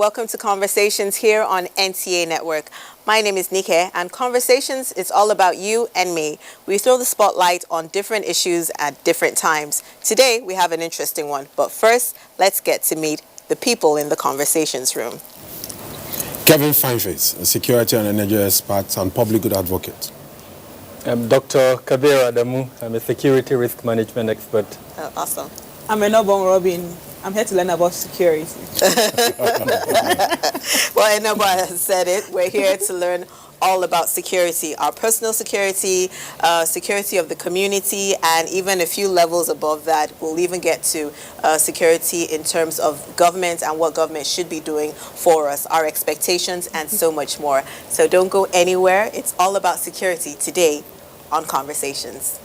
welcome to Conversations here on NTA Network. My name is Nike, and Conversations is all about you and me. We throw the spotlight on different issues at different times. Today, we have an interesting one, but first, let's get to meet the people in the Conversations room. Kevin Fineface, a security and energy expert and public good advocate. I'm Dr. Kabir Adamu. I'm a security risk management expert. Awesome. I'm Enobong Robin. I'm here to learn about security. Well, Enobo has said it. We're here to learn all about security, our personal security, security of the community, and even a few levels above that. We'll even get to security in terms of government and what government should be doing for us, our expectations, and so much more. So don't go anywhere. It's all about security today on Conversations.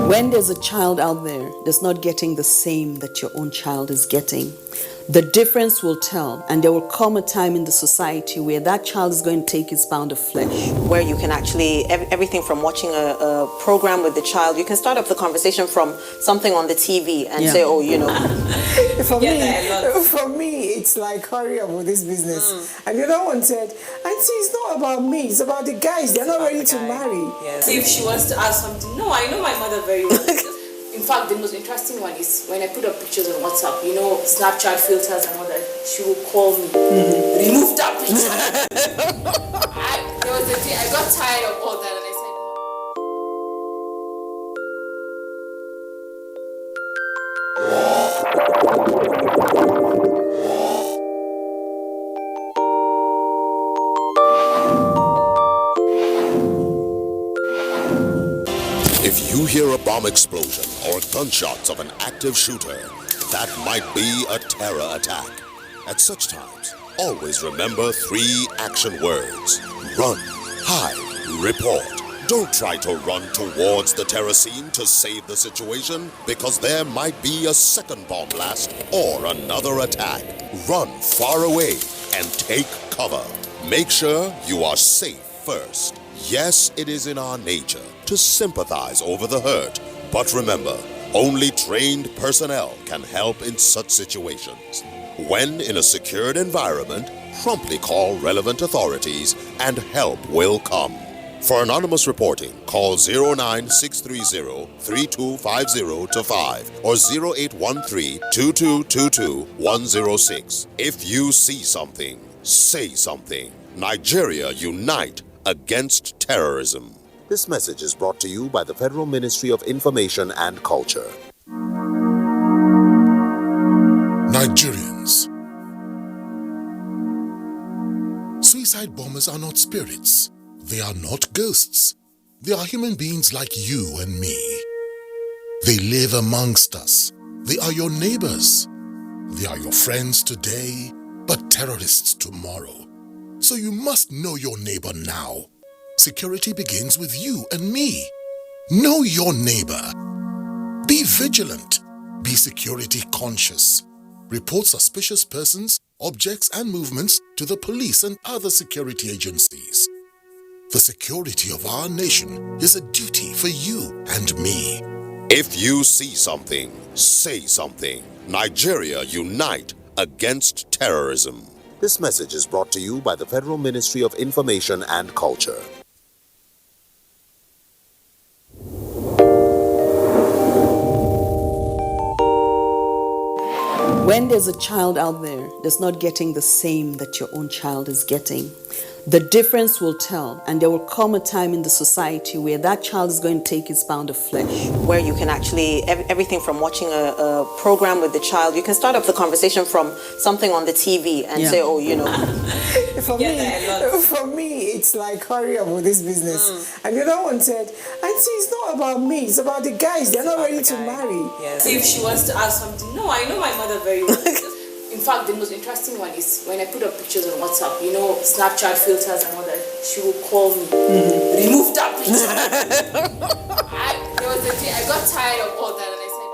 When there's a child out there that's not getting the same that your own child is getting, the difference will tell, and there will come a time in the society where that child is going to take his pound of flesh. Where you can actually, everything from watching a program with the child, you can start up the conversation from something on the TV and say, oh, you know. For me, it's like, hurry up with this business. And the other one said, Auntie, it's not about me, it's about the guys. They're not ready to marry. Yes. If she wants to ask something, no, I know my mother very well. In fact, the most interesting one is when I put up pictures on WhatsApp, you know, Snapchat filters and all that, she will call me, remove that picture. There was a day I got tired of all that and I said, if you hear a bomb explosion or gunshots of an active shooter, that might be a terror attack. At such times, always remember 3 action words. Run, hide, report. Don't try to run towards the terror scene to save the situation, because there might be a second bomb blast or another attack. Run far away and take cover. Make sure you are safe first. Yes, it is in our nature to sympathize over the hurt, but remember, only trained personnel can help in such situations. When in a secured environment, promptly call relevant authorities and help will come. For anonymous reporting, call 09630-3250-5 or 0813-2222-106. If you see something, say something. Nigeria, unite against terrorism. This message is brought to you by the Federal Ministry of Information and Culture. Nigerians. Suicide bombers are not spirits. They are not ghosts. They are human beings like you and me. They live amongst us. They are your neighbors. They are your friends today, but terrorists tomorrow. So you must know your neighbor now. Security begins with you and me. Know your neighbor. Be vigilant. Be security conscious. Report suspicious persons, objects, and movements to the police and other security agencies. The security of our nation is a duty for you and me. If you see something, say something. Nigeria, unite against terrorism. This message is brought to you by the Federal Ministry of Information and Culture. When there's a child out there that's not getting the same that your own child is getting, the difference will tell, and there will come a time in the society where that child is going to take his pound of flesh. Where you can actually, everything from watching a program with the child, you can start up the conversation from something on the TV and say, oh, you know. For me, it's like, hurry up with this business. And the other one said, Auntie, it's not about me, it's about the guys. They're not ready to marry. yes. If she wants to ask something, no, I know my mother very well. In fact, the most interesting one is when I put up pictures on WhatsApp, you know, Snapchat filters and all that, she will call me, remove that picture. There was a day I got tired of all that and I said,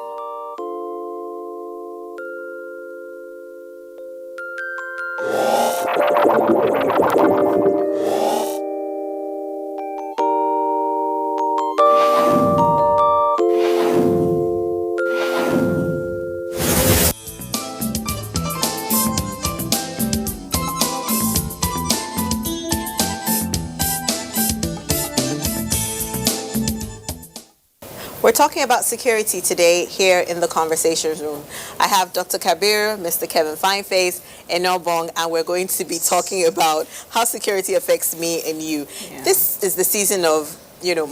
We're talking about security today here in the conversations room. I have Dr. Kabir, Mr. Kevin Fineface, and Bong, and we're going to be talking about how security affects me and you. Yeah. This is the season of,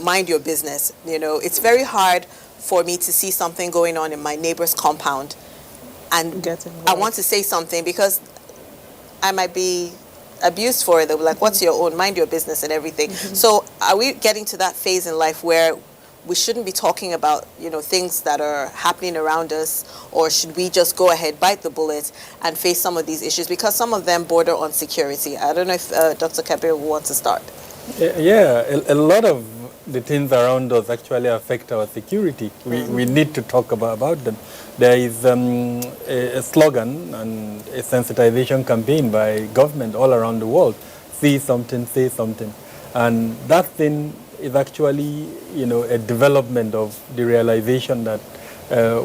mind your business. It's very hard for me to see something going on in my neighbor's compound, and I want to say something because I might be abused for it. They'll be like, what's your own? Mind your business and everything. So are we getting to that phase in life where we shouldn't be talking about, things that are happening around us, or should we just go ahead, bite the bullet, and face some of these issues? Because some of them border on security. I don't know if Dr. Kabir will want to start. Yeah, a lot of the things around us actually affect our security. We need to talk about them. There is a slogan and a sensitization campaign by government all around the world. See something, say something. And that thing is actually, a development of the realization that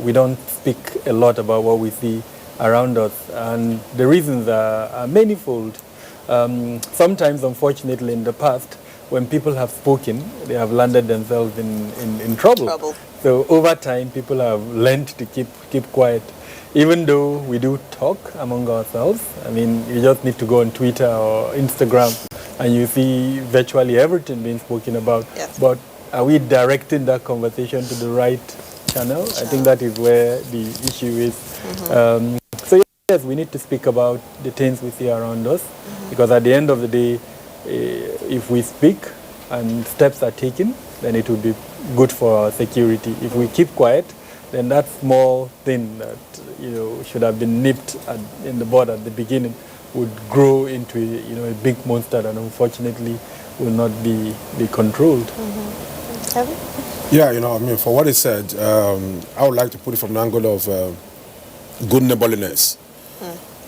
we don't speak a lot about what we see around us. And the reasons are manifold. Sometimes, unfortunately, in the past, when people have spoken, they have landed themselves in trouble. So over time, people have learned to keep quiet. Even though we do talk among ourselves, I mean, you just need to go on Twitter or Instagram and you see virtually everything being spoken about. Yes. But are we directing that conversation to the right channel? I think that is where the issue is. So yes, we need to speak about the things we see around us, because at the end of the day, if we speak and steps are taken, then it will be good for our security. If we keep quiet, then that small thing that should have been nipped in the bud at the beginning would grow into a big monster that unfortunately will not be controlled. Kevin? Yeah, for what he said, I would like to put it from the angle of good neighborliness.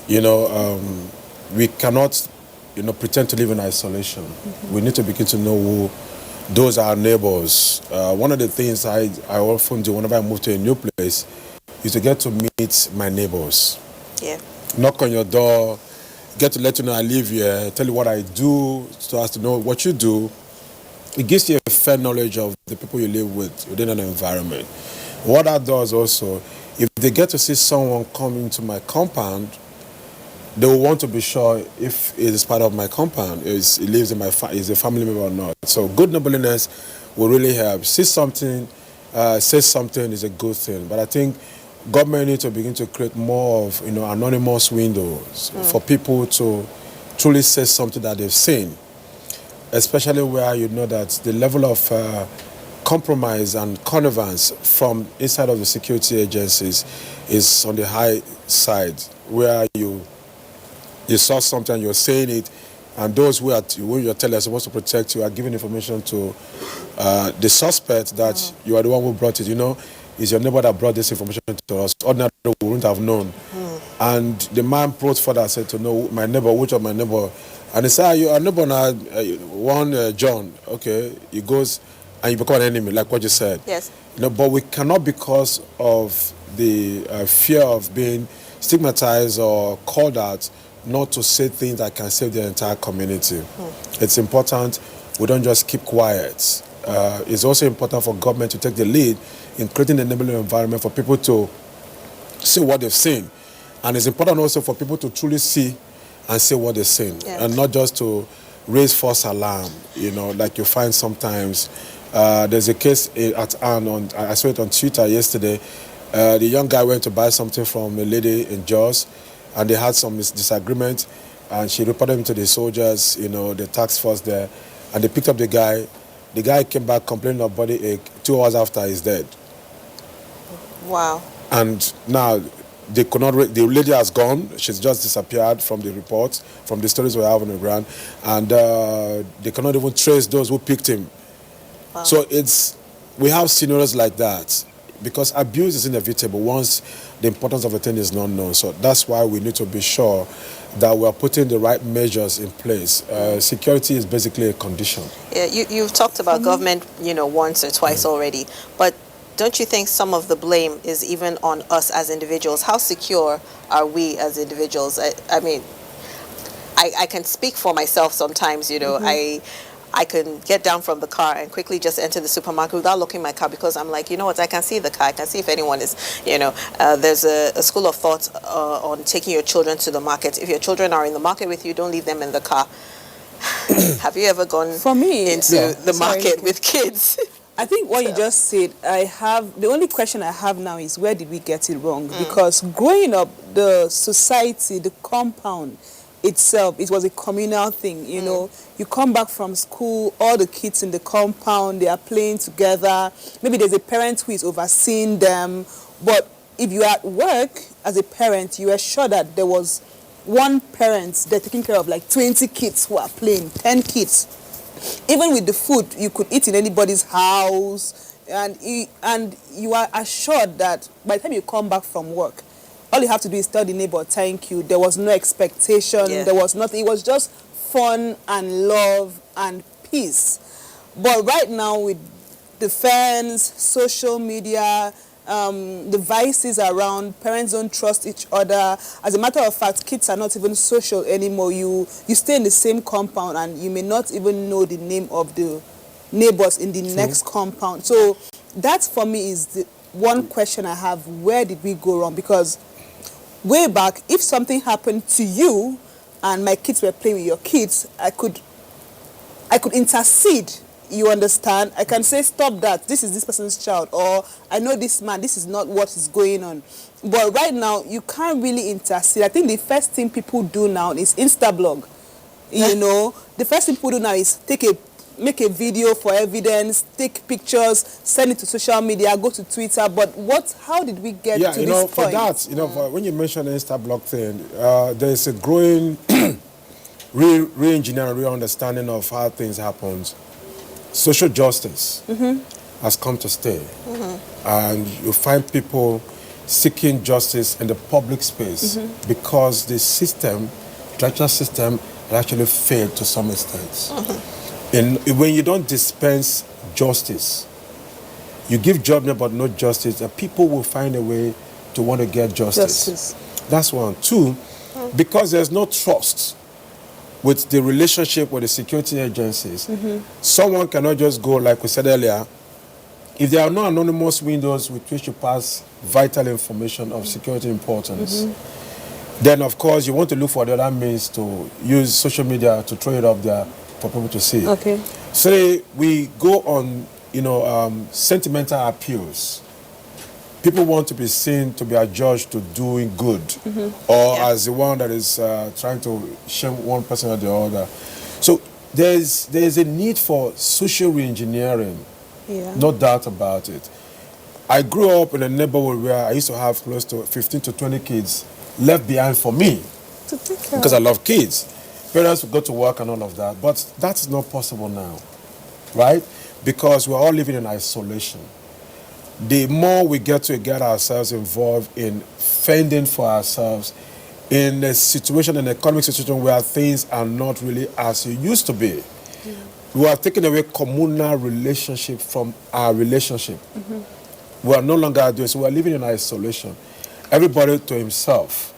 We cannot, pretend to live in isolation. We need to begin to know who those are our neighbors. One of the things I often do whenever I move to a new place is to get to meet my neighbors. Yeah. Knock on your door, get to let you know I live here, tell you what I do, so as to know what you do. It gives you a fair knowledge of the people you live with within an environment. What that does also, if they get to see someone come into my compound, they will want to be sure if it is part of my compound, it lives in is a family member or not. So good neighborliness will really help. See something, say something is a good thing. But I think government needs to begin to create more of anonymous windows for people to truly say something that they've seen, especially where that the level of compromise and connivance from inside of the security agencies is on the high side, where you saw something, you're saying it, and those who you're telling are supposed to protect you are giving information to the suspect that you are the one who brought it. It's your neighbor that brought this information to us. Ordinarily, we wouldn't have known. And the man brought further, said to know my neighbor, which of my neighbor. And he said, your neighbor now, one John. Okay, he goes and you become an enemy, like what you said. Yes. But we cannot, because of the fear of being stigmatized or called out, not to say things that can save the entire community. It's important we don't just keep quiet. It's also important for government to take the lead in creating an enabling environment for people to see what they've seen. And it's important also for people to truly see and say what they've seen, and not just to raise false alarm, like you find sometimes. There's a case at Ann, I saw it on Twitter yesterday. The young guy went to buy something from a lady in Jos, and they had some disagreement, and she reported him to the soldiers, the task force there, and they picked up the guy. The guy came back complaining of body ache. 2 hours after, he's dead. Wow. And now they could not. The lady has gone. She's just disappeared from the reports, from the stories we have on the ground, and they cannot even trace those who picked him. Wow. So we have scenarios like that, because abuse is inevitable once the importance of a thing is not known. So that's why we need to be sure that we are putting the right measures in place. Security is basically a condition. Yeah, you've talked about government, once or twice already, but don't you think some of the blame is even on us as individuals? How secure are we as individuals? I mean, I can speak for myself sometimes, I can get down from the car and quickly just enter the supermarket without looking at my car, because I'm like, you know what, I can see the car, I can see if anyone is, there's a school of thought on taking your children to the market. If your children are in the market with you, don't leave them in the car. Have you ever gone For me, into the market with kids? I think what you just said, the only question I have now is, where did we get it wrong? Because growing up, the society, the compound itself, it was a communal thing, you know. You come back from school, all the kids in the compound, they are playing together. Maybe there's a parent who is overseeing them. But if you are at work as a parent, you are sure that there was one parent, they're taking care of like 20 kids who are playing, 10 kids. Even with the food, you could eat in anybody's house, and you are assured that by the time you come back from work, all you have to do is tell the neighbor, thank you. There was no expectation, there was nothing. It was just fun and love and peace. But right now, with the phones, social media, the vices around, parents don't trust each other. As a matter of fact, kids are not even social anymore. You stay in the same compound and you may not even know the name of the neighbors in the next compound. So that for me is the one question I have. Where did we go wrong? Because way back, if something happened to you and my kids were playing with your kids, I could intercede. You understand? I can say, stop that. This is this person's child. Or, I know this man, this is not what is going on. But right now, you can't really intercede. I think the first thing people do now is Instablog. You know, the first thing people do now is make a video for evidence, take pictures, send it to social media, go to Twitter. But how did we get to this point? For that, when you mention the Instablog thing, there's a growing re-engineering, re-understanding of how things happen. Social justice has come to stay, and you find people seeking justice in the public space because the judicial system has actually failed to some extent. And when you don't dispense justice, you give judgment but no justice, and people will find a way to want to get justice. That's one. Two, because there's no trust with the relationship with the security agencies, someone cannot just go, like we said earlier, if there are no anonymous windows with which you pass vital information of security importance, then of course you want to look for the other means to use social media to throw it up there for people to see. Okay. So we go on, sentimental appeals. People want to be seen to be adjudged to doing good, or as the one that is trying to shame one person or the other. So there's a need for social re-engineering, no doubt about it. I grew up in a neighborhood where I used to have close to 15 to 20 kids left behind for me To take care because I love kids. Parents would go to work and all of that, but that's not possible now, right? Because we're all living in isolation. The more we get ourselves involved in fending for ourselves in a situation, an economic situation where things are not really as it used to be, we are taking away communal relationship from our relationship. We are no longer doing so. We are living in isolation. Everybody to himself.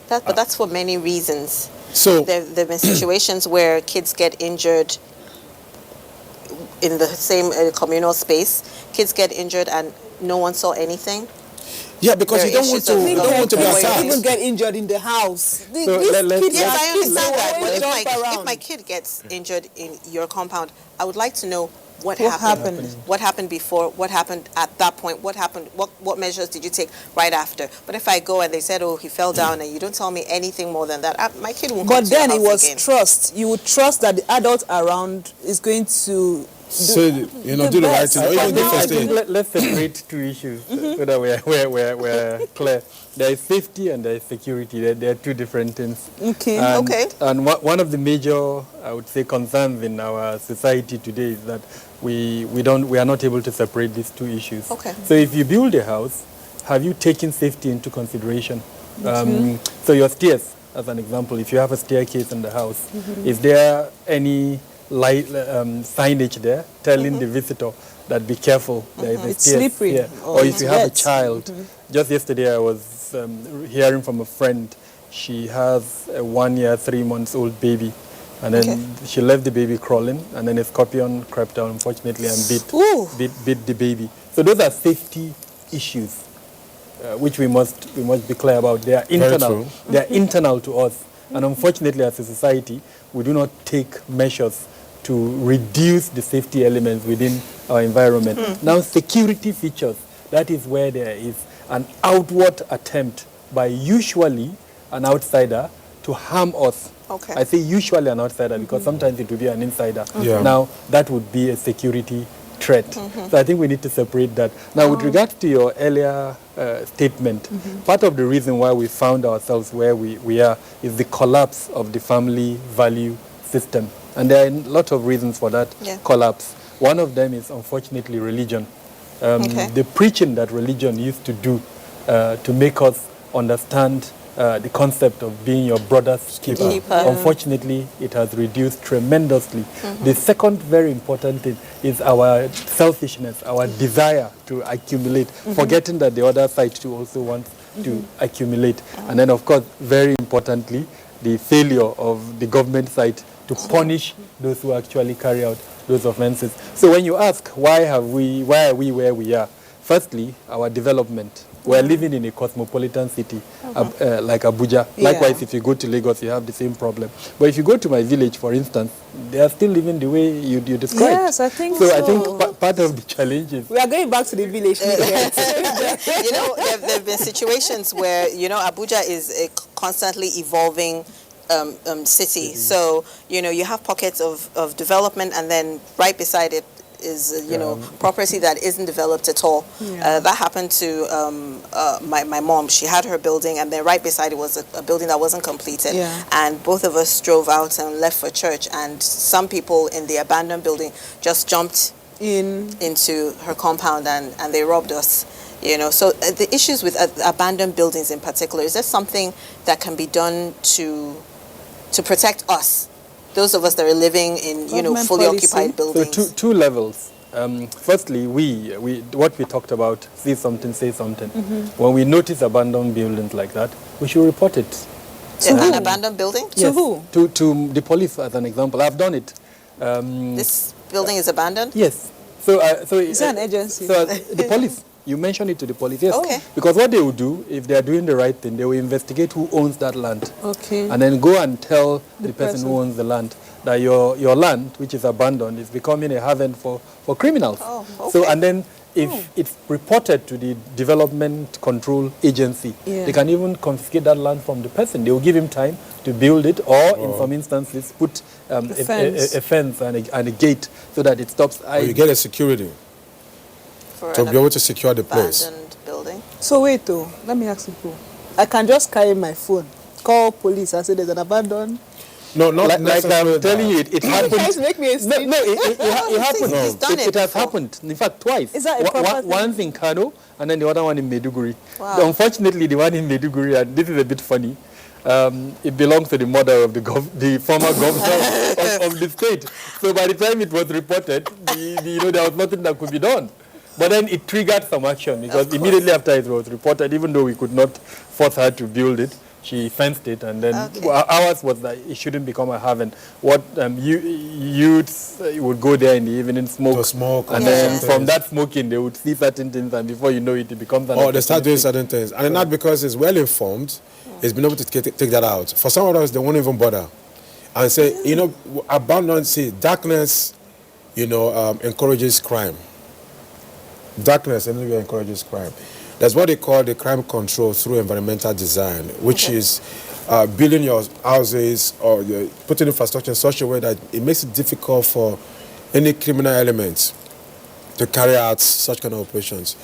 But that's for many reasons. So there have been situations where kids get injured in the same communal space. Kids get injured and no one saw anything. Yeah, because you don't want to be attacked. People get injured in the house. Yes, I understand that. But if my kid gets injured in your compound, I would like to know what happened. What happened before? What happened at that point? What happened? What measures did you take right after? But if I go and they said, oh, he fell down, and you don't tell me anything more than that, my kid won't come to your house again. But then it was trust. You would trust that the adult around is going to do the right thing. Or even the first aid. Let's separate two issues so that we're clear. There is safety and there is security. There are two different things. And one of the major, I would say, concerns in our society today is that we are not able to separate these two issues. So if you build a house, have you taken safety into consideration? So your stairs, as an example, if you have a staircase in the house, is there any signage there telling the visitor that be careful, there is a it's slippery, or if you have a child. Just yesterday I was hearing from a friend, she has a 1 year, 3 months old baby, And then she left the baby crawling, and then a scorpion crept down, unfortunately, and bit the baby. So those are safety issues, which we must be clear about. They are internal. They are internal to us, and unfortunately, as a society, we do not take measures to reduce the safety elements within our environment. Now, security features. That is where there is an outward attempt by usually an outsider to harm us. Okay. I say usually an outsider because sometimes it would be an insider. Yeah. Now, that would be a security threat. So I think we need to separate that. Now, with regard to your earlier statement, part of the reason why we found ourselves where we are is the collapse of the family value system. And there are a lot of reasons for that collapse. One of them is, unfortunately, religion. The preaching that religion used to do to make us understand the concept of being your brother's keeper. Unfortunately, it has reduced tremendously. The second very important thing is our selfishness, our desire to accumulate, forgetting that the other side too also wants to accumulate. And then, of course, very importantly, the failure of the government side to punish those who actually carry out those offenses. So when you ask why are we where we are, firstly, our development. We're living in a cosmopolitan city like Abuja. Likewise, if you go to Lagos, you have the same problem. But if you go to my village, for instance, they are still living the way you described. Yes, I think so. So I think part of the challenge is... We are going back to the village. You know, there have been situations where, you know, Abuja is a constantly evolving city. So, you know, you have pockets of development, and then right beside it is, you know, property that isn't developed at all. That happened to my mom. She had her building, and then right beside it was a building that wasn't completed. And both of us drove out and left for church, and some people in the abandoned building just jumped into her compound, and they robbed us. You know, so the issues with abandoned buildings in particular, is there something that can be done to protect us, those of us that are living in, you know, fully occupied buildings? So two levels. Firstly, we what we talked about, see something, say something. When we notice abandoned buildings like that, we should report it. An abandoned building? Yes. To To who? the police, as an example. I've done it. This building is abandoned? Yes. So is that an agency? So the police. You mentioned it to the police, yes. Okay. Because what they will do, if they are doing the right thing, they will investigate who owns that land. Okay. And then go and tell the person who owns the land that your land, which is abandoned, is becoming a haven for criminals. Oh, okay. So, and then if it's reported to the Development Control Agency, they can even confiscate that land from the person. They will give him time to build it, or in some instances, put a fence and a gate so that it stops. You get a security to be able to secure the place. Abandoned building. So wait, though, let me ask you. I can just carry my phone, call police, and say there's an abandoned. No, not like I'm telling you, it happened. You guys make me a it happened. He's done It has happened. In fact, twice. Is that a proper thing? Once in Kano, and then the other one in Maiduguri. Wow. Unfortunately, the one in Maiduguri, and this is a bit funny, it belongs to the mother of the former governor of the state. So by the time it was reported, you know, there was nothing that could be done. But then it triggered some action, because immediately after it was reported, even though we could not force her to build it, she fenced it, and then ours was that it shouldn't become a haven. What youths would go there in the evening, smoke, and then from that smoking they would see certain things, and before you know it, it becomes an they start doing certain things, and not because it's well informed, it's been able to take that out. For some of us, they won't even bother, and say, you know, abundance, darkness, you know, encourages crime. Darkness encourages crime. That's what they call the crime control through environmental design, which is building your houses or putting infrastructure in such a way that it makes it difficult for any criminal elements to carry out such kind of operations.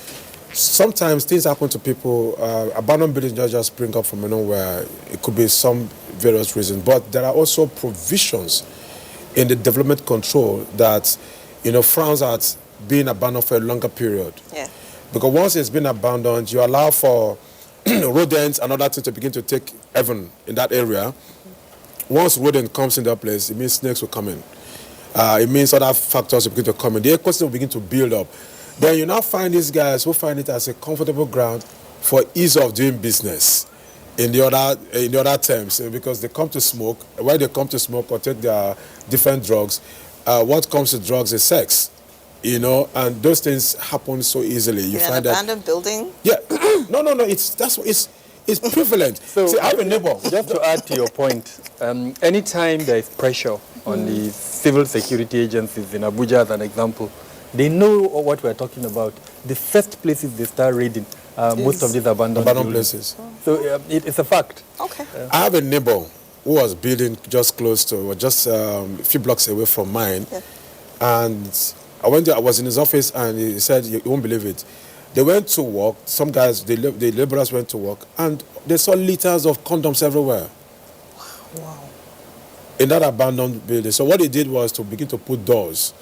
Sometimes things happen to people. Abandoned buildings don't just spring up from nowhere. It could be some various reasons, but there are also provisions in the development control that, you know, frowns at being abandoned for a longer period. Yeah. Because once it's been abandoned, you allow for rodents and other things to begin to take heaven in that area. Once rodent comes in that place, it means snakes will come in. It means other factors will begin to come in. The ecosystem will begin to build up. Then you now find these guys who find it as a comfortable ground for ease of doing business. in the other terms, because they come to smoke. When they come to smoke or take their different drugs, what comes to drugs is sex, and those things happen so easily. You In an find that abandoned building? yeah, no, it's prevalent. So See, I have a neighbor. Just to add to your point, anytime there is pressure on the civil security agencies in Abuja, as an example, they know what we're talking about. The first places they start raiding most of these abandoned buildings. places. So it's a fact. Okay. I have a neighbor who was building just close to, or just a few blocks away from mine, and I went there. I was in his office, and he said, "You won't believe it." They went to work. Some guys, the laborers went to work, and they saw liters of condoms everywhere. Wow. In that abandoned building. So what they did was to begin to put doors,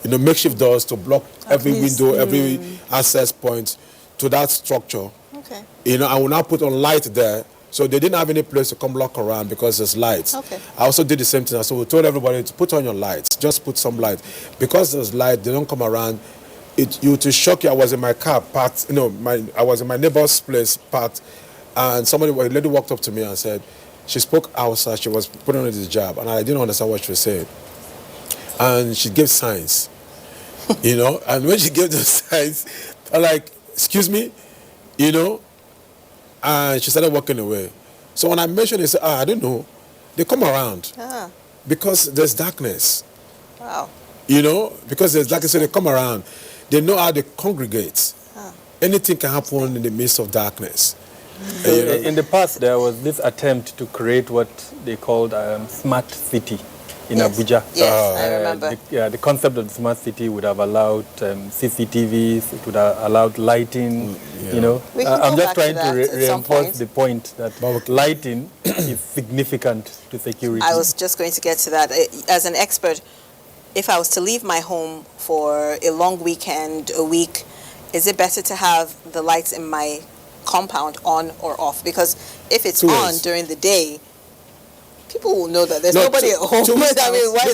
makeshift doors to block every window, every access point to that structure. Okay. I will now put on light there. So they didn't have any place to come lock around because there's lights. Okay. I also did the same thing. So we told everybody to put on your lights. Just put some light. Because there's light, they don't come around. To shock you, I was in my car parked, I was in my neighbor's place parked, and a lady walked up to me and said, she spoke Hausa, she was putting on the job, and I didn't understand what she was saying. And she gave signs, and when she gave those signs, I'm like, excuse me, and she started walking away. So when I mentioned it, I said, I don't know. They come around because there's darkness. Wow. Because there's darkness, so they come around. They know how they congregate. Anything can happen in the midst of darkness. In the past, there was this attempt to create what they called smart city in Abuja. Yes, I remember. The concept of the smart city would have allowed CCTVs, it would have allowed lighting, I'm just trying to reinforce the point that lighting is significant to security. I was just going to get to that. As an expert, if I was to leave my home for a long weekend, a week, is it better to have the lights in my compound on or off? Because if it's on during the day, people will know that there's nobody at home. Why is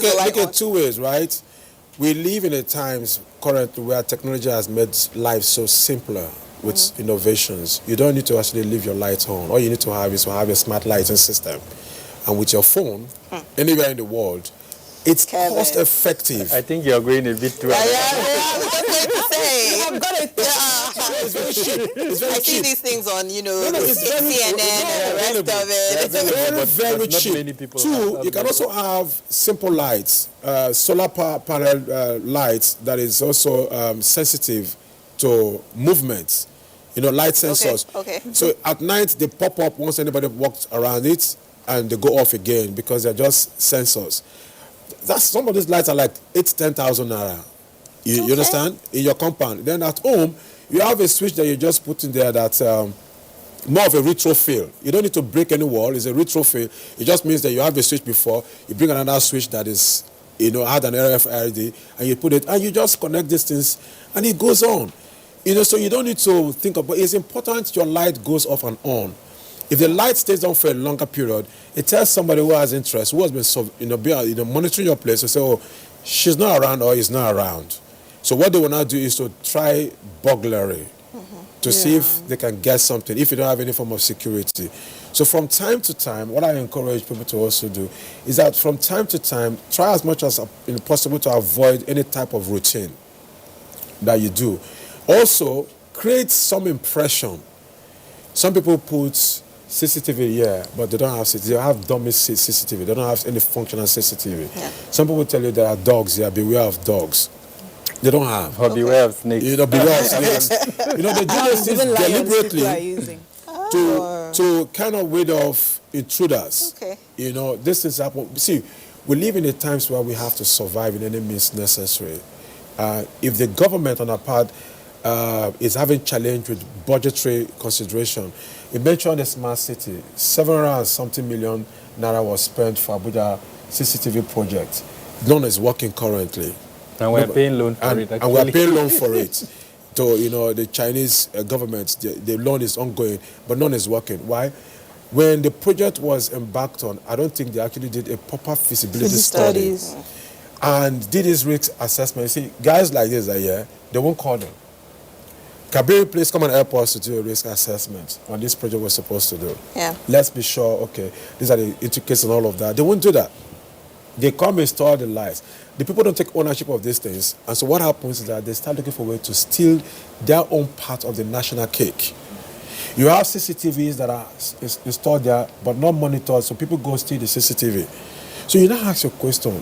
the light on? Look at two ways, right? We live in a times currently where technology has made life so simpler with innovations. You don't need to actually leave your lights on. All you need to have is to have a smart lighting system. And with your phone, anywhere in the world, it's cost effective. I think you're going a bit too. I've got it. It's very cheap. It's very I cheap. see these things on, it's very CNN and the rest of it. It's very cheap. Two, you can also have simple lights, solar panel lights that is also sensitive to movements. Light sensors. Okay. So at night they pop up once anybody walks around it, and they go off again because they're just sensors. Some of these lights are like 10,000 naira. You understand? In your compound. Then at home, you have a switch that you just put in there that's more of a retro feel. You don't need to break any wall. It's a retro feel. It just means that you have a switch before. You bring another switch that is, had an RFID, and you put it, and you just connect these things, and it goes on. So you don't need to think about it. It's important your light goes off and on. If the light stays on for a longer period, it tells somebody who has interest, who has been monitoring your place, to say, oh, she's not around or he's not around. So what they will now do is to try burglary to see if they can get something, if you don't have any form of security. So from time to time, what I encourage people to also do is that from time to time, try as much as possible to avoid any type of routine that you do. Also, create some impression. Some people put CCTV here, but they don't have CCTV. They have dummy CCTV. They don't have any functional CCTV. Yeah. Some people tell you there are dogs here. Beware of dogs. They don't have. Or beware of snakes. Beware of snakes. They do this deliberately to kind of ward off intruders. Okay. This things happen. See, we live in a times where we have to survive in any means necessary. If the government on our part is having challenge with budgetary consideration, you mentioned the smart city. 700 and something million naira was spent for Abuja CCTV project. None is working currently. And we're paying loan for it, actually. And we're paying loan for it. So, the Chinese government, the loan is ongoing, but none is working. Why? When the project was embarked on, I don't think they actually did a proper feasibility study. And did this risk assessment. You see, guys like this are here, they won't call them. Kabiri, please come and help us to do a risk assessment on this project we're supposed to do. Yeah. Let's be sure, okay, these are the intricacies and all of that. They won't do that. They come install the lights. The people don't take ownership of these things. And so what happens is that they start looking for a way to steal their own part of the national cake. You have CCTVs that are installed there, but not monitored, so people go steal the CCTV. So you now ask your question,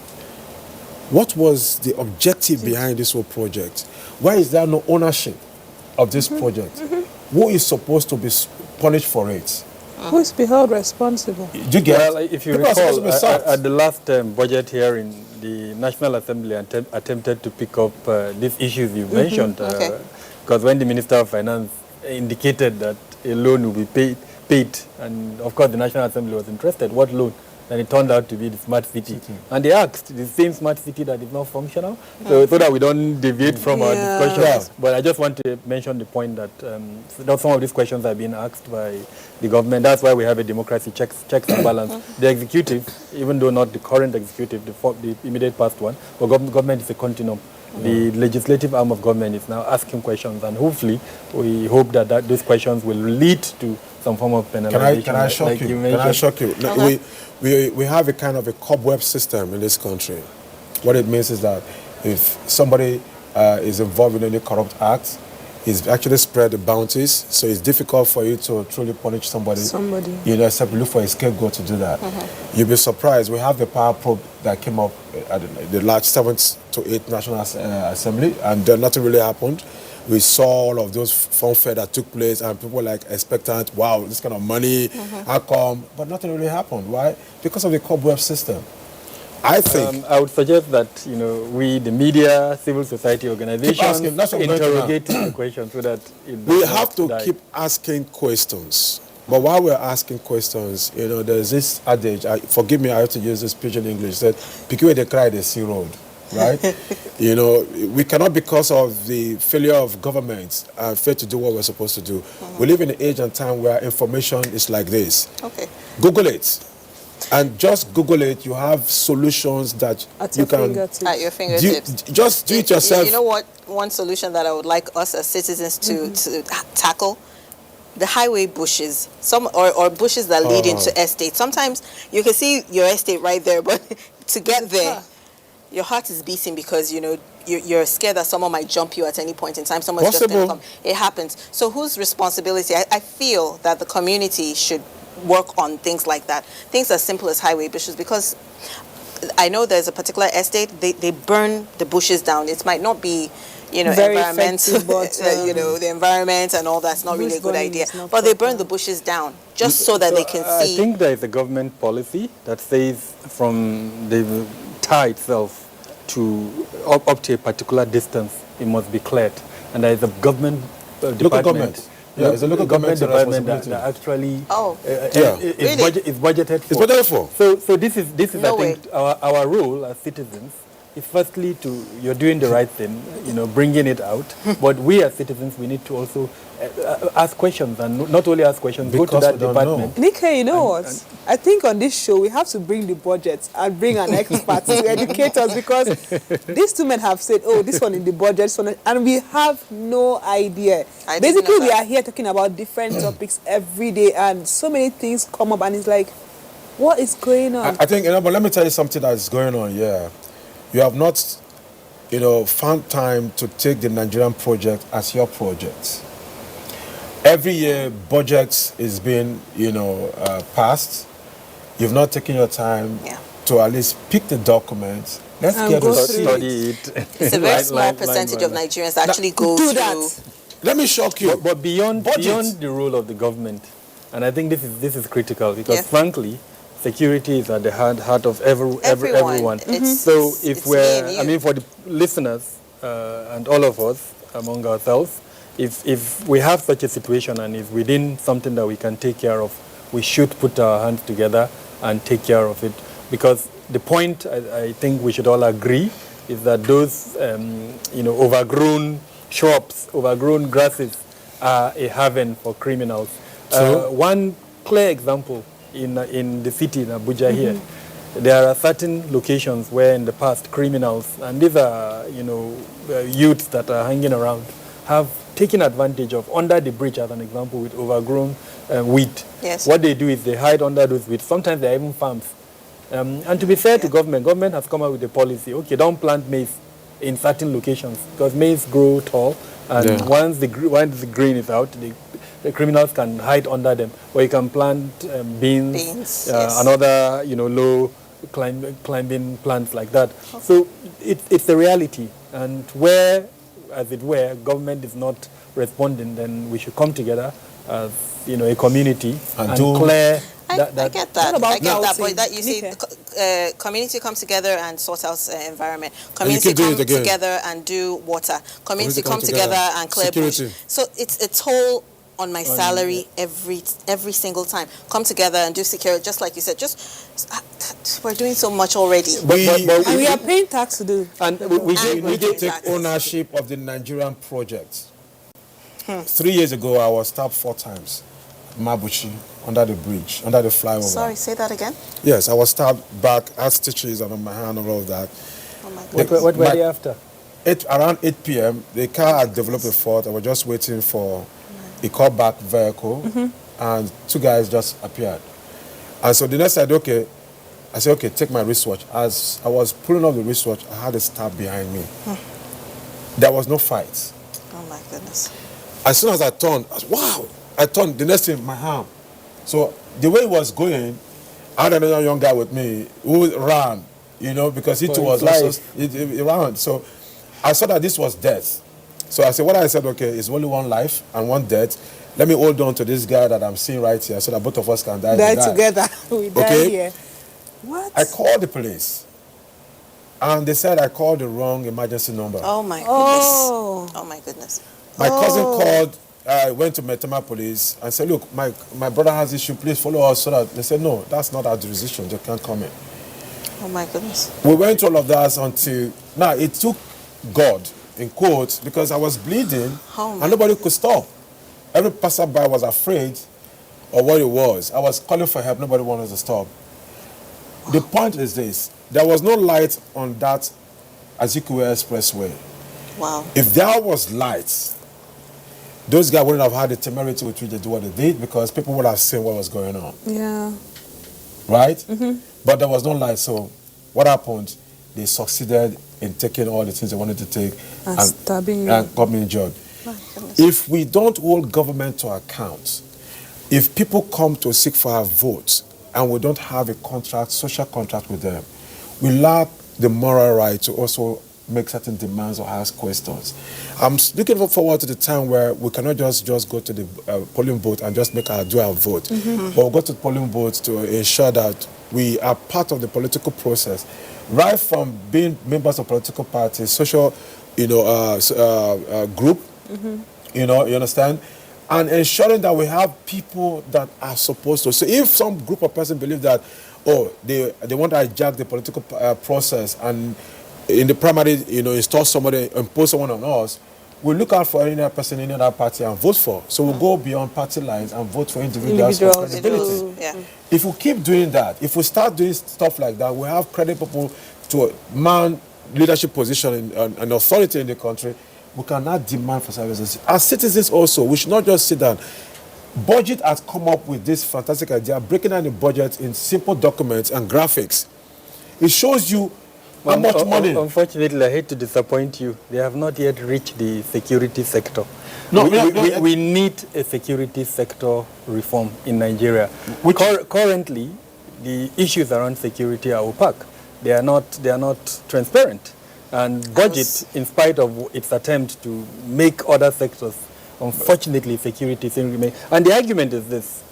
what was the objective behind this whole project? Why is there no ownership of this project? Who is supposed to be punished for it? Who is to be held responsible? Do you get? Well, if you People are supposed recall, to be sacked. at the last budget hearing, the National Assembly attempted to pick up these issues you mentioned. Because when the Minister of Finance indicated that a loan will be paid, and of course the National Assembly was interested, what loan? And it turned out to be the smart city. And they asked, the same smart city that is not functional, so that we don't deviate from our discussion. Yeah. But I just want to mention the point that some of these questions are being asked by the government. That's why we have a democracy, checks and balance. The executive, even though not the current executive, the immediate past one, but government is a continuum. The legislative arm of government is now asking questions, and hopefully we hope that those questions will lead to some form of penalization. Can I shock you? Can I shock you? No, we have a kind of a cobweb system in this country. What it means is that if somebody is involved in any corrupt act, he's actually spread the bounties, so it's difficult for you to truly punish somebody. You know, except you look for a scapegoat to do that. You'll be surprised. We have the power probe that came up at the large 7th to 8th National Assembly, and then nothing really happened. We saw all of those funfair that took place, and people were like expectant, wow, this kind of money, how come? But nothing really happened. Why? Because of the cobweb system. I think I would suggest that we, the media, civil society organizations, interrogate the question so that we have to keep asking questions. But while we're asking questions, there's this adage. Forgive me, I have to use this pidgin English. That "Pick where they cry, they see road." Right? We cannot, because of the failure of government, fail to do what we're supposed to do. We live in an age and time where information is like this. Okay. Google it. And just Google it, you have solutions that At you your can... fingertips. At your fingertips. Just do it yourself. You know what? One solution that I would like us as citizens to tackle? The highway bushes, or bushes that lead into estates. Sometimes you can see your estate right there, but to get there, your heart is beating because, you're scared that someone might jump you at any point in time. Someone's just going to come. It happens. So whose responsibility? I feel that the community should work on things like that. Things as simple as highway bushes, because I know there's a particular estate, they burn the bushes down. It might not be, very environmental, but the environment and all that's not really a good idea. But they burn the bushes down just so that they can see. I think there is a government policy that says from the tar itself to up to a particular distance, it must be cleared. And there is a government department. Local government. Yeah, it's a local government department that actually is budgeted for. It's budgeted for. So this is I think our role as citizens is firstly you're doing the right thing, bringing it out. But we as citizens, we need to also ask questions, and not only ask questions, because go to that department. Nikkei, what? I think on this show we have to bring the budget and bring an expert to educate us, because these two men have said, oh, this one in the budget, this one, and we have no idea. Basically, we are here talking about different topics every day, and so many things come up, and it's like, what is going on? I think, but let me tell you something that is going on here. You have not, found time to take the Nigerian project as your project. Every year, budget is being, passed. You've not taken your time to at least pick the documents. Let's get to study it. It's a very small percentage of Nigerians that actually go through that. Let me shock you. But beyond the role of the government, and I think this is critical, because frankly, security is at the heart of everyone. So if for the listeners and all of us among ourselves, if we have such a situation and is within something that we can take care of, we should put our hands together and take care of it. Because the point, I think we should all agree, is that those overgrown shops, overgrown grasses are a haven for criminals. One clear example in the city, in Abuja here, there are certain locations where in the past criminals, and these are youths that are hanging around, have taken advantage of under the bridge, as an example, with overgrown wheat. Yes. What they do is they hide under those wheat. Sometimes they are even farms. And to be fair to government has come up with a policy. Okay, don't plant maize in certain locations because maize grow tall, and once the grain is out, the criminals can hide under them. Or you can plant beans, and other low climbing plants like that. Okay. So it's the reality, and where, as it were, government is not responding, then we should come together as a community and clear. I get that. I get that. But that you see, community comes together and sort out environment. Community come together and do water. Community come together and clear bush. So it's a toll on my salary every single time. Come together and do security, just like you said. We're doing so much already. But we are paying tax to do. And we need to take ownership of the Nigerian project. 3 years ago, I was stabbed 4 times. Mabuchi, under the bridge, under the flyover. Sorry, say that again? Yes, I was stabbed back, had stitches on my hand and all of that. Oh my goodness. What were they after? Around 8 p.m., the car had developed a fault. I was just waiting for a callback vehicle, and 2 guys just appeared. And so the next I said, okay, take my wristwatch. As I was pulling off the wristwatch, I had a stab behind me. There was no fight. Oh my goodness. As soon as I turned, wow! I turned, the next thing, my arm. So the way it was going, I had another young guy with me who ran, because he too was also, he ran. So I saw that this was death. So I said, okay, it's only one life and one death. Let me hold on to this guy that I'm seeing right here so that both of us can die together. We die here. What? I called the police. And they said I called the wrong emergency number. Oh my goodness. Oh my goodness. My cousin called. I went to Metama police and said, look, my brother has issue, please follow us. So that they said, no, that's not our jurisdiction, you can't come in. Oh my goodness. We went through all of that until, now it took God, in quotes, because I was bleeding and nobody could stop. Every passerby was afraid of what it was. I was calling for help, nobody wanted to stop. The point is this, there was no light on that Azikiwe Expressway. Wow. If there was light, those guys wouldn't have had the temerity with which they do what they did because people would have seen what was going on. Yeah. Right? But there was no light, so what happened? They succeeded in taking all the things they wanted to take and stabbing you and got me injured. If we don't hold government to account, if people come to seek for our votes and we don't have a contract, social contract with them, we lack the moral right to also make certain demands or ask questions. I'm looking forward to the time where we cannot just go to the polling booth and just do our vote. But we'll go to the polling booth to ensure that we are part of the political process, right from being members of political parties, social, group, you understand, and ensuring that we have people that are supposed to. So if some group of persons believe that, they want to hijack the political process and in the primary, install somebody, impose someone on us, we look out for any other person, any other party and vote for. So we'll go beyond party lines and vote for individuals for credibility. If we keep doing that, if we start doing stuff like that, we have credible people to man leadership position and authority in the country, we cannot demand for services. As citizens also, we should not just sit down. Budget has come up with this fantastic idea, breaking down the budget in simple documents and graphics. It shows you how much money? Unfortunately, I hate to disappoint you. They have not yet reached the security sector. We need a security sector reform in Nigeria. Currently, the issues around security are opaque. They are not transparent. And budget, in spite of its attempt to make other sectors, unfortunately, security still remains. And the argument is this.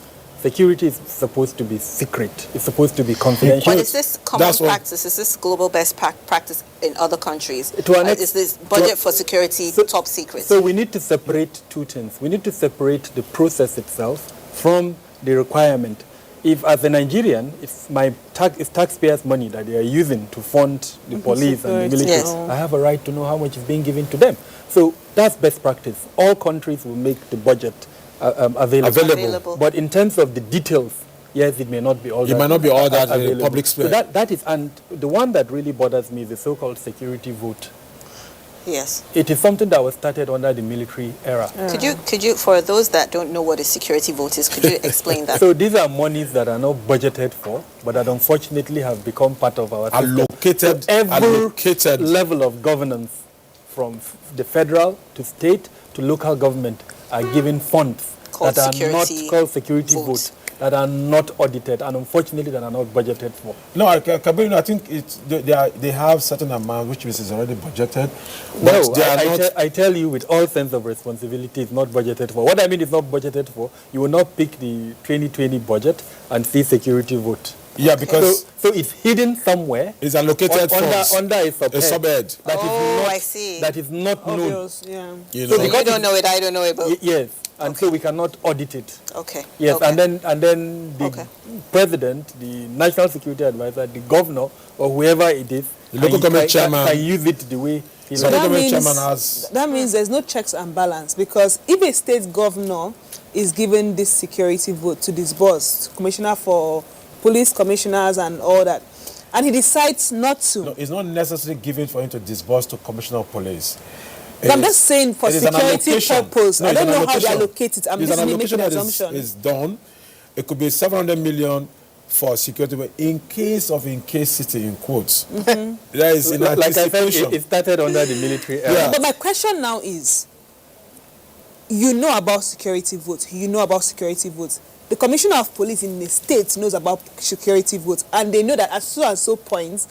Security is supposed to be secret. It's supposed to be confidential. But is this common practice? Is this global best practice in other countries? Is this budget for security top secret? So we need to separate two things. We need to separate the process itself from the requirement. If, as a Nigerian, it's taxpayers' money that they are using to fund the police and the military, I have a right to know how much is being given to them. So that's best practice. All countries will make the budget available. But in terms of the details, yes, it may not be all that. It might not be all that in the public space. So that is, and the one that really bothers me is the so-called security vote. Yes. It is something that was started under the military era. Could you, for those that don't know what a security vote is, could you explain that? So these are monies that are not budgeted for, but that unfortunately have become part of our system. Allocated, So every allocated level of governance, from the federal to state to local government, are given funds Called that are security not called security votes. votes, that are not audited, and unfortunately that are not budgeted for. No, Kabir, I think they have certain amount which is already budgeted. No, But they are not. I tell you with all sense of responsibility, it's not budgeted for. What I mean is not budgeted for. You will not pick the 2020 budget and see security vote. Yeah, because So it's hidden somewhere. it's allocated funds. Under a A subhead. subhead. That is Oh, not, I see. That is not known. Obvious, yeah. You So know. you don't know it, I don't know it, but Yes, and so we cannot audit it. okay. Yes, okay. and then the Okay. president, the national security advisor, the governor, or whoever it is, The local government chairman. can use it the way he So likes. the government chairman has. That means there's no checks and balance, because if a state governor is given this security vote to disburse, commissioner for police commissioners and all that, and he decides not to. No, it's not necessarily given for him to disburse to commissioner of police. I'm just saying for It is an security allocation. purpose. No, I it's don't an know how they allocation. allocate it. I'm It's just an making allocation an that assumption. is done. It could be 700 million for security, but in case city, in quotes. There is in Like I said, anticipation. it started under the military era. Yeah. But my question now is, you know about security votes. You know about security votes. The commissioner of police in the state knows about security votes, and they know that at so and so points,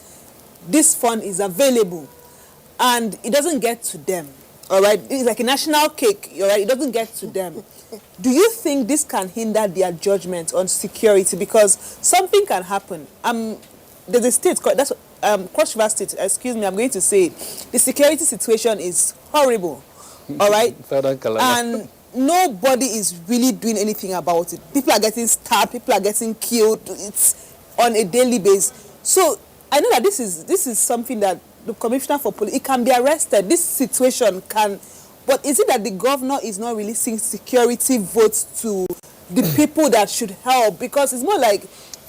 this fund is available, and it doesn't get to them. All right, it's like a national cake. All right, it doesn't get to them. Do you think this can hinder their judgment on security? Because something can happen. There's a state, that's Cross River State. Excuse me, I'm going to say it. The security situation is horrible. All right, Southern California. and nobody is really doing anything about it. People are getting stabbed. People are getting killed. It's on a daily basis. So I know that this is something that the commissioner for police, it can be arrested. This situation can, but is it that the governor is not releasing security votes to the people that should help? Because it's more like,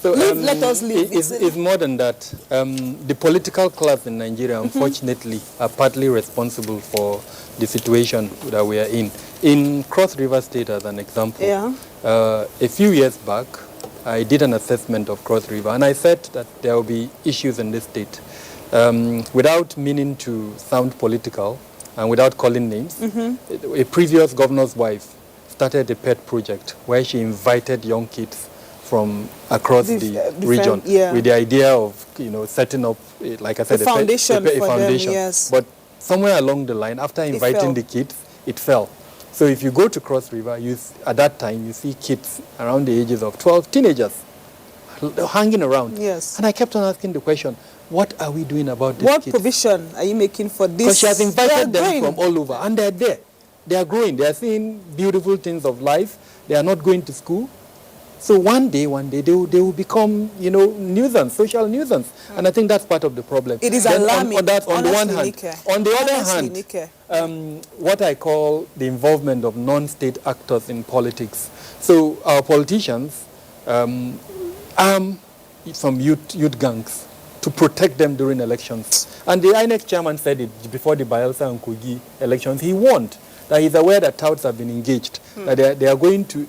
let us live. It's more than that. The political class in Nigeria, unfortunately, are partly responsible for the situation that we are in. In Cross River State, as an example, a few years back, I did an assessment of Cross River, and I said that there will be issues in this state. Without meaning to sound political and without calling names, a previous governor's wife started a pet project where she invited young kids from across the region with the idea of, setting up, like I said, a foundation a for foundation. them, yes. But somewhere along the line, after inviting the kids, it fell. So if you go to Cross River, at that time, you see kids around the ages of 12, teenagers, hanging around. Yes. And I kept on asking the question, what are we doing about this What kids? provision are you making for this? Because she has invited them growing. from all over, and they're there. They are growing. They are seeing beautiful things of life. They are not going to school. So one day, they will become, nuisance, social nuisance. And I think that's part of the problem. It is Then alarming. On the one hand. Nike. On the other Honestly, hand, what I call the involvement of non-state actors in politics. So our politicians arm some youth gangs to protect them during elections. And the INEC chairman said it before the Bayelsa and Kogi elections. He warned that he's aware that touts have been engaged, that they are going to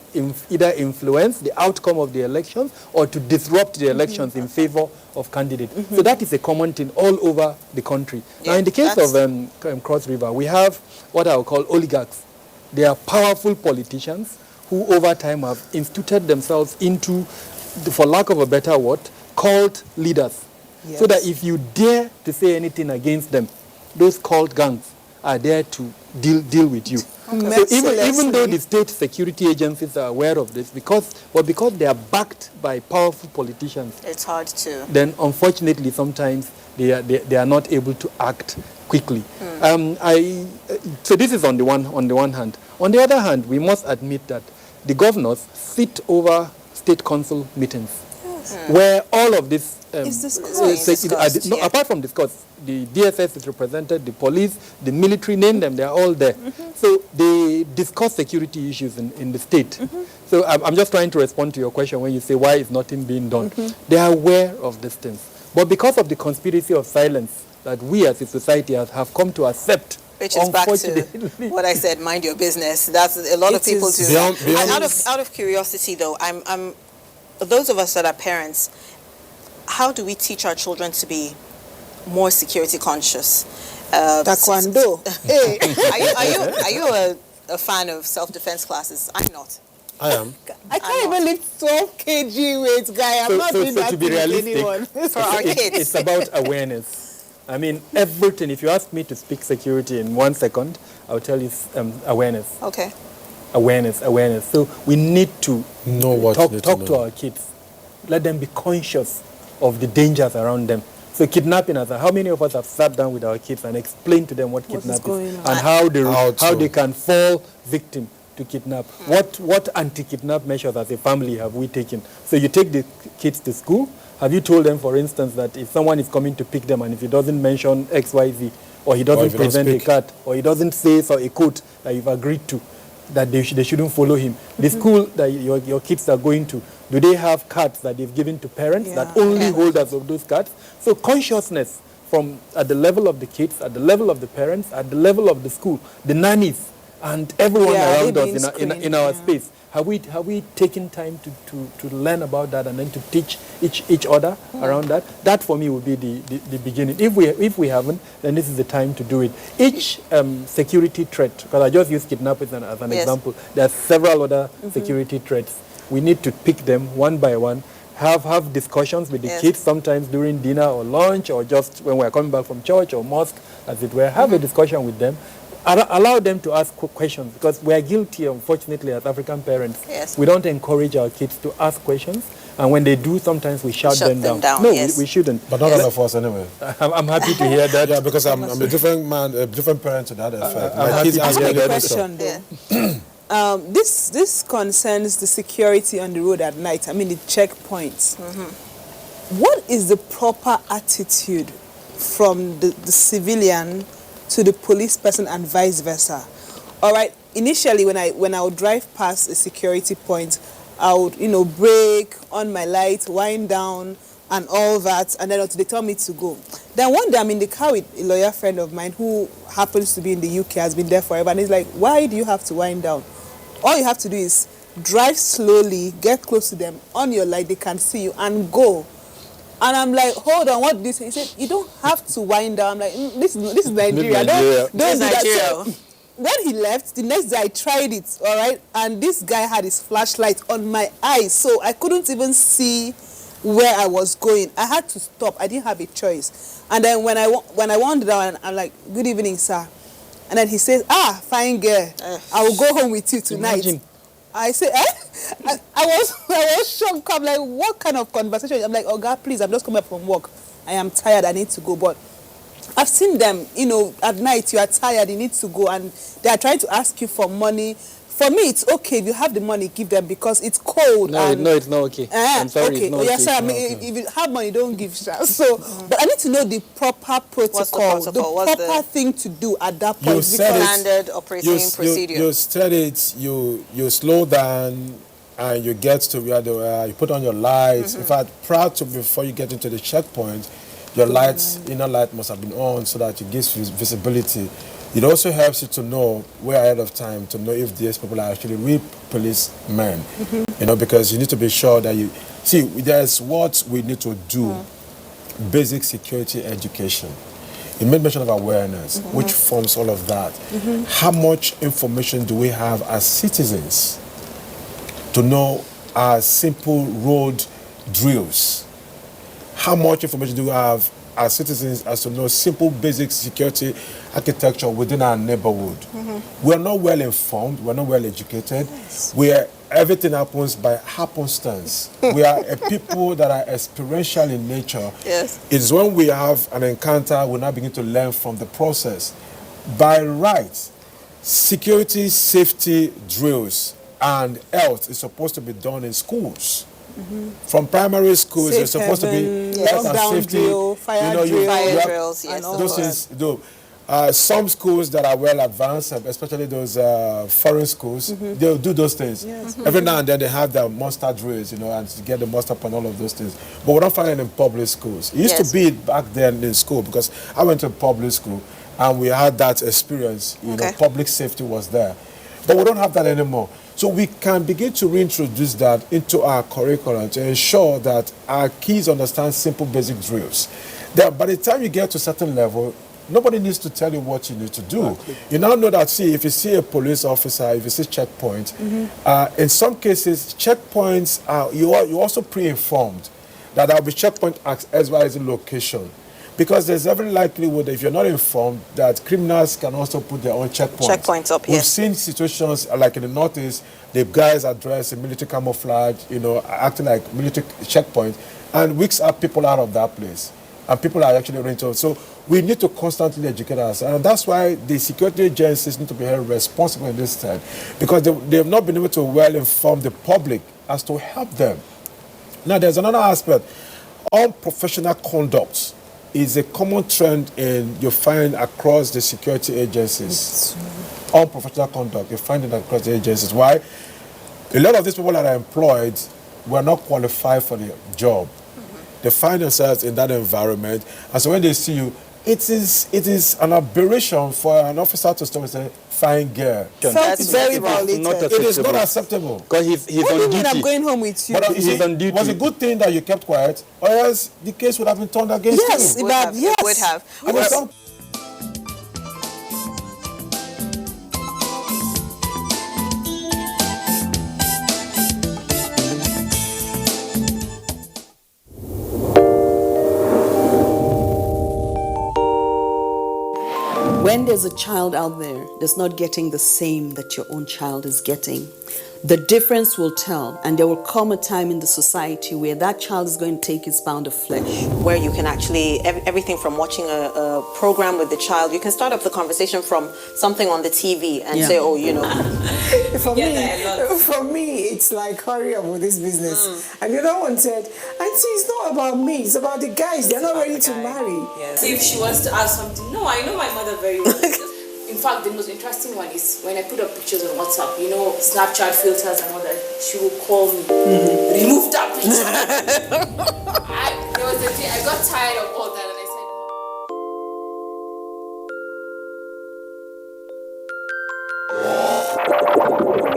either influence the outcome of the elections or to disrupt the elections in favor of candidates. So that is a common thing all over the country. Now, in the case of Cross River, we have what I would call oligarchs. They are powerful politicians who over time have instituted themselves into, for lack of a better word, cult leaders. Yes. So that if you dare to say anything against them, those cult gangs are there to deal with you. So even though the state security agencies are aware of this, because they are backed by powerful politicians, it's hard to. then unfortunately sometimes they are not able to act quickly. So this is on the one hand. On the other hand, we must admit that the governors sit over state council meetings where all of this apart from discuss, the DSS is represented, the police, the military, name them, they are all there. So they discuss security issues in the state. So I'm just trying to respond to your question when you say why is nothing being done. They are aware of these things. But because of the conspiracy of silence that we as a society have come to accept Which is back to unfortunately. what I said, mind your business. That's a lot of It people is do. Beyond- that. beyond- And out of curiosity though, I'm those of us that are parents, how do we teach our children to be more security conscious? Taekwondo. Hey. Are you a fan of self-defense classes? I'm not. I am. I can't even lift 12 kg weight, guy. I'm not doing that to be with realistic, anyone. For our kids. it's about awareness. I mean, everything. If you ask me to speak security in 1 second, I'll tell you awareness. Okay. Awareness. So we need to Know what you need to talk know. to our kids. Let them be conscious of the dangers around them. So kidnapping, how many of us have sat down with our kids and explained to them what What is kidnapping going is on? and how they can fall victim to kidnap? What anti-kidnap measures as a family have we taken? So you take the kids to school. Have you told them, for instance, that if someone is coming to pick them and if he doesn't mention X, Y, Z, or he doesn't if he don't present a speak. card, or he doesn't say so a quote that you've agreed to, that they shouldn't follow him? The school that your kids are going to, do they have cards that they've given to parents that Yeah. only holders of those cards? So consciousness from at the level of the kids, at the level of the parents, at the level of the school, the nannies, and everyone Yeah, around they us being in our screened, space. Have we taken time to learn about that and then to teach each other around that? That for me would be the beginning. If we haven't, then this is the time to do it. Each security threat, because I just used kidnapping as an Yes. example, there are several other security threats. We need to pick them one by one. Have discussions with the Yes. kids, sometimes during dinner or lunch, or just when we're coming back from church or mosque, as it were. Have a discussion with them. Allow them to ask questions, because we are guilty, unfortunately, as African parents. Yes. We don't encourage our kids to ask questions, and when they do, sometimes we shut them down. No, yes. we shouldn't. But not all of us anyway. I'm happy to hear that. Yeah, because I'm a different man, a different parent to that effect. My kids happy ask to me hear the that. question. Question though. This concerns the security on the road at night. I mean the checkpoints. What is the proper attitude from the civilian to the police person and vice versa? All right. Initially, when I would drive past a security point, I would brake, on my light, wind down, and all that, and then until they tell me to go. Then one day I'm in the car with a lawyer friend of mine who happens to be in the UK, has been there forever, and he's like, "Why do you have to wind down? All you have to do is drive slowly, get close to them, on your light, they can see you, and go." And I'm like, hold on, what did this? He said, "You don't have to wind down." I'm like, this is Nigeria. Nigeria. Don't do that. Nigeria. So, when he left, the next day I tried it, all right? And this guy had his flashlight on my eyes, so I couldn't even see where I was going. I had to stop. I didn't have a choice. And then when I wandered down, I'm like, "Good evening, sir." And then he says, "Fine girl, I will go home with you tonight." Imagine. I say, I was shocked. I'm like, what kind of conversation? I'm like, "Oh God, please, I'm just coming up from work. I am tired. I need to go." But I've seen them, at night you are tired, you need to go, and they are trying to ask you for money. For me, it's okay if you have the money, give them, because it's cold. No, and, it's not okay. I'm sorry, okay. it's not Yeah, okay. sorry. I mean, if you have money, don't give. So, but I need to know the proper protocol, the proper thing to do at that point. You said it. Standard operating procedure. You study it, you slow down, and you get to where you put on your lights. In fact, prior to before you get into the checkpoint, your inner light must have been on so that it gives you visibility. It also helps you to know way ahead of time to know if these people are actually real policemen. Because you need to be sure that you see. There's what we need to do. Basic security education. You made mention of awareness, which forms all of that. How much information do we have as citizens to know our simple road drills? How much information do we have as citizens as to know simple basic security architecture within our neighborhood? We're not well informed, we're not well educated. Everything happens by happenstance. We are a people that are experiential in nature. Yes. It's when we have an encounter, we now begin to learn from the process. By right, security, safety drills and health is supposed to be done in schools. From primary schools, Safe it's supposed to be haven, health and lockdown safety. drill, fire drill, Fire drills, yes. and all Those that. things, some schools that are well advanced, especially those foreign schools, they'll do those things. Every now and then they have the monster drills, and to get the monster up and all of those things. But we don't find it in public schools. It used to be back then in school, because I went to public school, and we had that experience. You know, public safety was there. But we don't have that anymore. So we can begin to reintroduce that into our curriculum to ensure that our kids understand simple basic drills. That by the time you get to a certain level, nobody needs to tell you what you need to do. Exactly. You now know that, see, if you see a police officer, if you see checkpoint, in some cases, checkpoints, you're also pre-informed that there will be checkpoint at XYZ location. Because there's every likelihood, if you're not informed, that criminals can also put their own checkpoints. Checkpoints up, We've seen situations like in the Northeast, the guys are dressed in military camouflage, you know, acting like military checkpoints, and weeks up people out of that place. And people are actually running. So we need to constantly educate ourselves. And that's why the security agencies need to be held responsible in this time. Because they have not been able to well inform the public as to help them. Now, there's another aspect. Unprofessional conduct is a common trend you find across the security agencies. Unprofessional conduct, you find it across the agencies. Why? A lot of these people that are employed were not qualified for the job. They find themselves in that environment, and so when they see you, it is an aberration for an officer to stop and say, "Fine girl." That's very violated. It is not acceptable. Because he's What do you on mean duty. I'm going home with you? But He's on duty. it was a good thing that you kept quiet, or else the case would have been turned against Yes, you. it would have. And there's some When there's a child out there that's not getting the same that your own child is getting, the difference will tell, and there will come a time in the society where that child is going to take his pound of flesh. Where you can actually, everything from watching a program with the child, you can start up the conversation from something on the TV and say, oh, you know. For me, it's like, hurry up with this business. And the other one said, Auntie, it's not about me, it's about the guys. They're not ready to marry. Yes. If she wants to ask something, no, I know my mother very well. In fact, the most interesting one is when I put up pictures on WhatsApp, you know, Snapchat filters and all that, she will call me, remove that picture. There was a day I got tired of all that and I said,